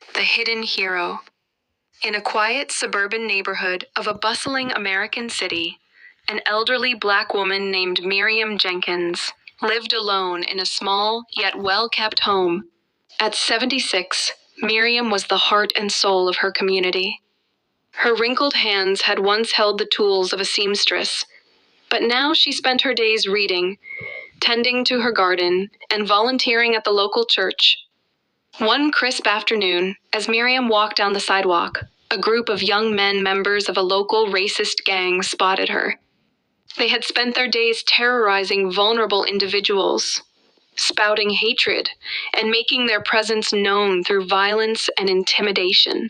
The Hidden Hero. In a quiet suburban neighborhood of a bustling American city, an elderly black woman named Miriam Jenkins lived alone in a small yet well-kept home. At 76, Miriam was the heart and soul of her community. Her wrinkled hands had once held the tools of a seamstress, but now she spent her days reading, tending to her garden, and volunteering at the local church. One crisp afternoon, as Miriam walked down the sidewalk, a group of young men members of a local racist gang spotted her. They had spent their days terrorizing vulnerable individuals, spouting hatred, and making their presence known through violence and intimidation.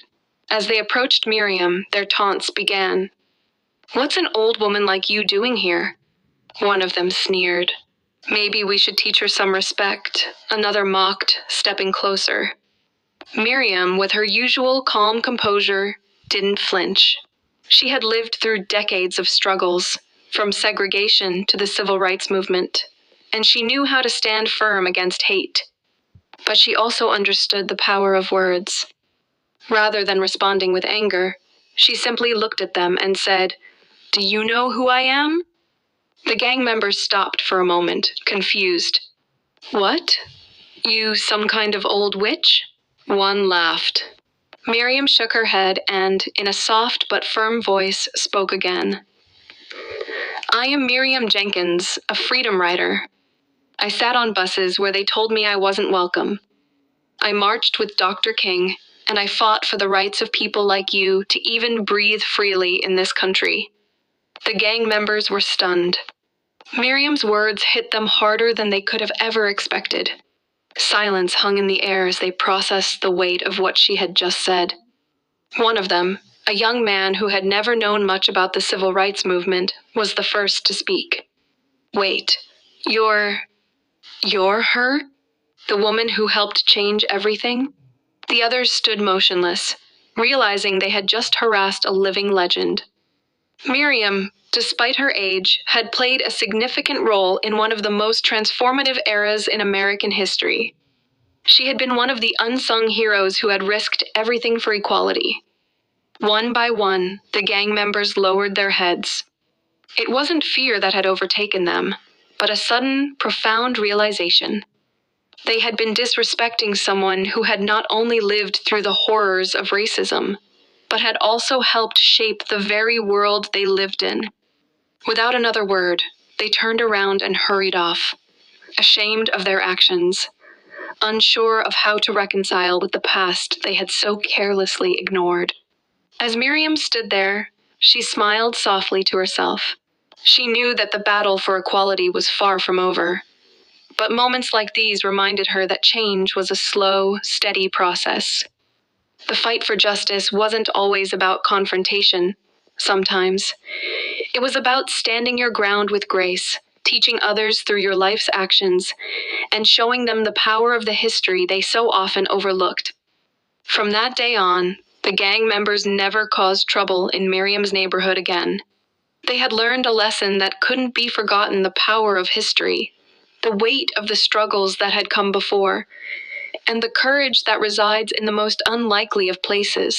As they approached Miriam, their taunts began. "What's an old woman like you doing here?" One of them sneered. "Maybe we should teach her some respect," another mocked, stepping closer. Miriam, with her usual calm composure, didn't flinch. She had lived through decades of struggles, from segregation to the civil rights movement, and she knew how to stand firm against hate. But she also understood the power of words. Rather than responding with anger, she simply looked at them and said, "Do you know who I am?" The gang members stopped for a moment, confused. "What? You some kind of old witch?" One laughed. Miriam shook her head and, in a soft but firm voice, spoke again. "I am Miriam Jenkins, a freedom rider. I sat on buses where they told me I wasn't welcome. I marched with Dr. King, and I fought for the rights of people like you to even breathe freely in this country." The gang members were stunned. Miriam's words hit them harder than they could have ever expected. Silence hung in the air as they processed the weight of what she had just said. One of them, a young man who had never known much about the civil rights movement, was the first to speak. "Wait, you're her? The woman who helped change everything?" The others stood motionless, realizing they had just harassed a living legend. Miriam, despite her age, had played a significant role in one of the most transformative eras in American history. She had been one of the unsung heroes who had risked everything for equality. One by one, the gang members lowered their heads. It wasn't fear that had overtaken them, but a sudden, profound realization. They had been disrespecting someone who had not only lived through the horrors of racism, but had also helped shape the very world they lived in. Without another word, they turned around and hurried off, ashamed of their actions, unsure of how to reconcile with the past they had so carelessly ignored. As Miriam stood there, she smiled softly to herself. She knew that the battle for equality was far from over. But moments like these reminded her that change was a slow, steady process. The fight for justice wasn't always about confrontation. Sometimes it was about standing your ground with grace, teaching others through your life's actions, and showing them the power of the history they so often overlooked. From that day on, the gang members never caused trouble in Miriam's neighborhood again. They had learned a lesson that couldn't be forgotten: the power of history, the weight of the struggles that had come before, and the courage that resides in the most unlikely of places.